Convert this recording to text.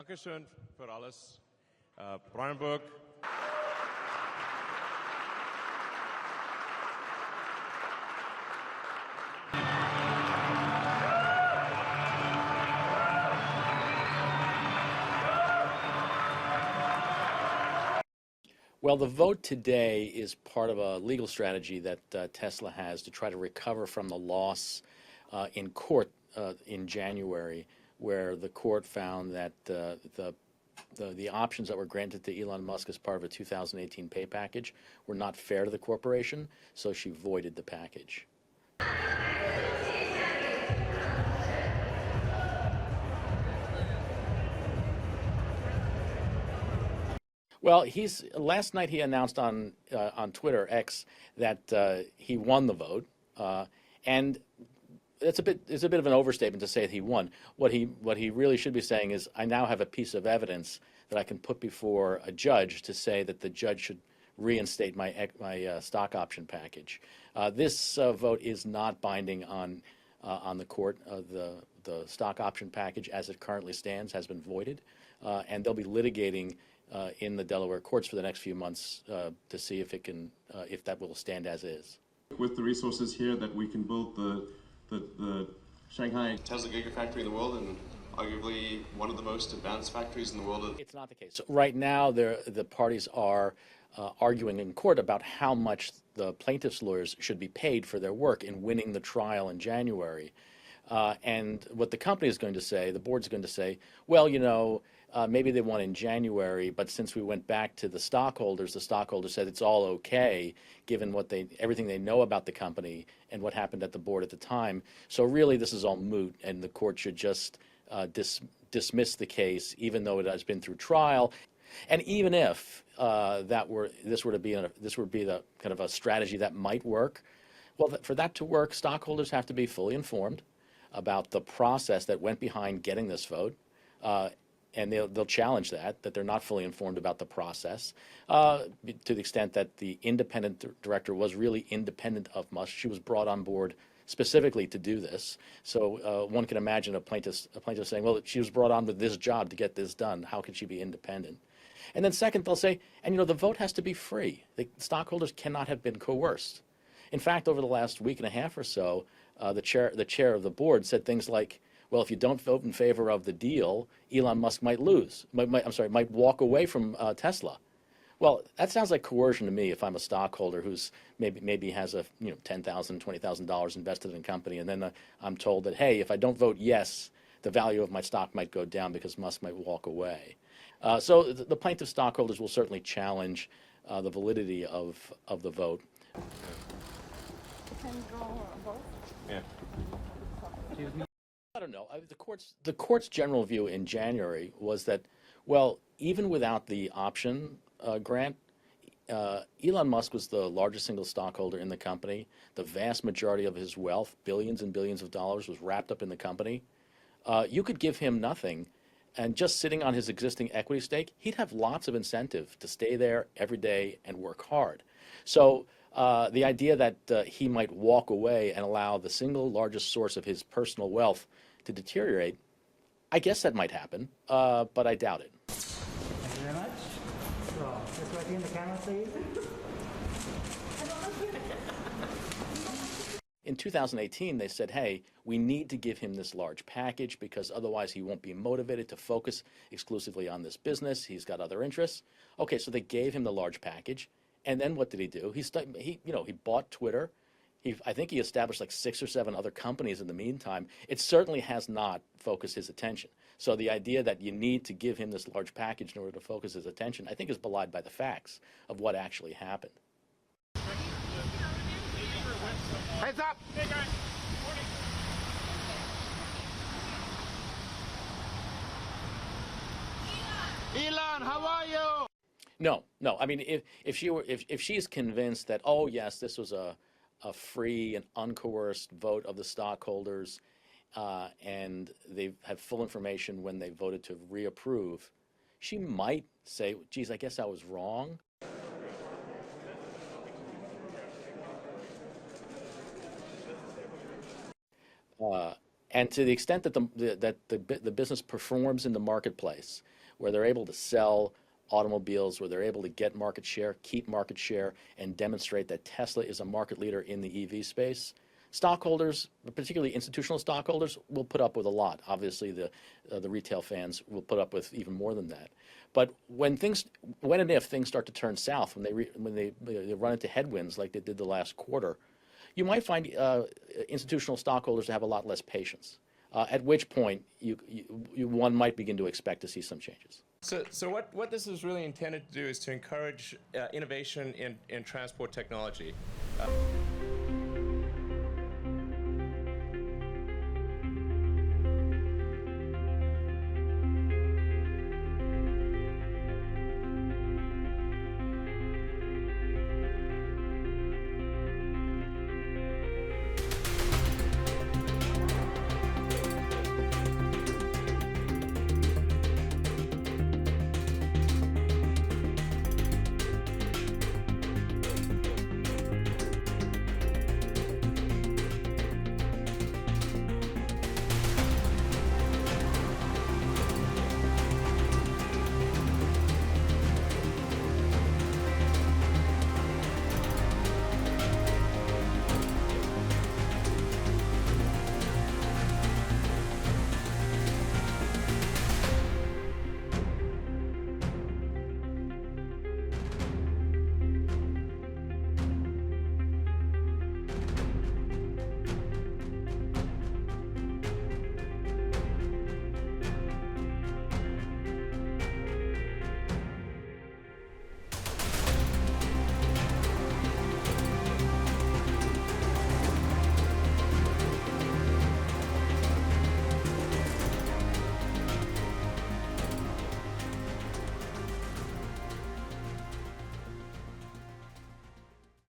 Dankeschön für alles. Brandenburg. Well, the vote today is part of a legal strategy that Tesla has to try to recover from the loss in court in January, where the court found that the options that were granted to Elon Musk as part of a 2018 pay package were not fair to the corporation, so she voided the package. Well, last night he announced on Twitter X that he won the vote, and it's a bit of an overstatement to say that he won. What he really should be saying is, I now have a piece of evidence that I can put before a judge to say that the judge should reinstate my stock option package. This vote is not binding on the court. The stock option package, as it currently stands, has been voided, and they'll be litigating in the Delaware courts for the next few months to see if that will stand as is. With the resources here, that we can build the Shanghai Tesla Gigafactory in the world, and arguably one of the most advanced factories in the world. It's not the case. So right now, the parties are arguing in court about how much the plaintiffs' lawyers should be paid for their work in winning the trial in January. And what the company is going to say, the board's going to say, well, you know, maybe they won in January, but since we went back to the stockholders said it's all okay, given everything they know about the company and what happened at the board at the time. So really, this is all moot, and the court should just dismiss the case, even though it has been through trial. And even if this would be the kind of a strategy that might work, well, for that to work, stockholders have to be fully informed about the process that went behind getting this vote. And they'll challenge that they're not fully informed about the process, to the extent that the independent director was really independent of Musk. She was brought on board specifically to do this. So one can imagine a plaintiff saying, well, she was brought on with this job to get this done. How can she be independent? And then second, they'll say, and you know, the vote has to be free. The stockholders cannot have been coerced. In fact, over the last week and a half or so, the chair of the board said things like, well, if you don't vote in favor of the deal, Elon Musk might might walk away from Tesla. Well, that sounds like coercion to me if I'm a stockholder who's maybe has $10,000, $20,000 invested in a company, and then I'm told that, hey, if I don't vote yes, the value of my stock might go down because Musk might walk away. So the plaintiff stockholders will certainly challenge the validity of the vote. Can draw both? Yeah. I don't know. The court's general view in January was that, well, even without the option grant, Elon Musk was the largest single stockholder in the company. The vast majority of his wealth, billions and billions of dollars, was wrapped up in the company. You could give him nothing, and just sitting on his existing equity stake, he'd have lots of incentive to stay there every day and work hard. So the idea that he might walk away and allow the single largest source of his personal wealth to deteriorate, I guess that might happen, but I doubt it. Thank you very much. So, just right in the camera, please. In 2018, they said, hey, we need to give him this large package because otherwise he won't be motivated to focus exclusively on this business. He's got other interests. Okay, so they gave him the large package. And then what did he do? He bought Twitter. I think he established like 6 or 7 other companies in the meantime. It certainly has not focused his attention. So the idea that you need to give him this large package in order to focus his attention, I think is belied by the facts of what actually happened. Heads up! Hey guys. Morning. Elon, how are you? No. I mean, if she is convinced that, oh yes, this was a free and uncoerced vote of the stockholders, and they have full information when they voted to reapprove, she might say, geez, I guess I was wrong. And to the extent that the business performs in the marketplace, where they're able to sell automobiles, where they're able to get market share, keep market share, and demonstrate that Tesla is a market leader in the EV space, stockholders, particularly institutional stockholders, will put up with a lot. Obviously, the retail fans will put up with even more than that. But when and if things start to turn south, when they run into headwinds like they did the last quarter, you might find institutional stockholders to have a lot less patience. At which point, one might begin to expect to see some changes. So what this is really intended to do is to encourage innovation in transport technology.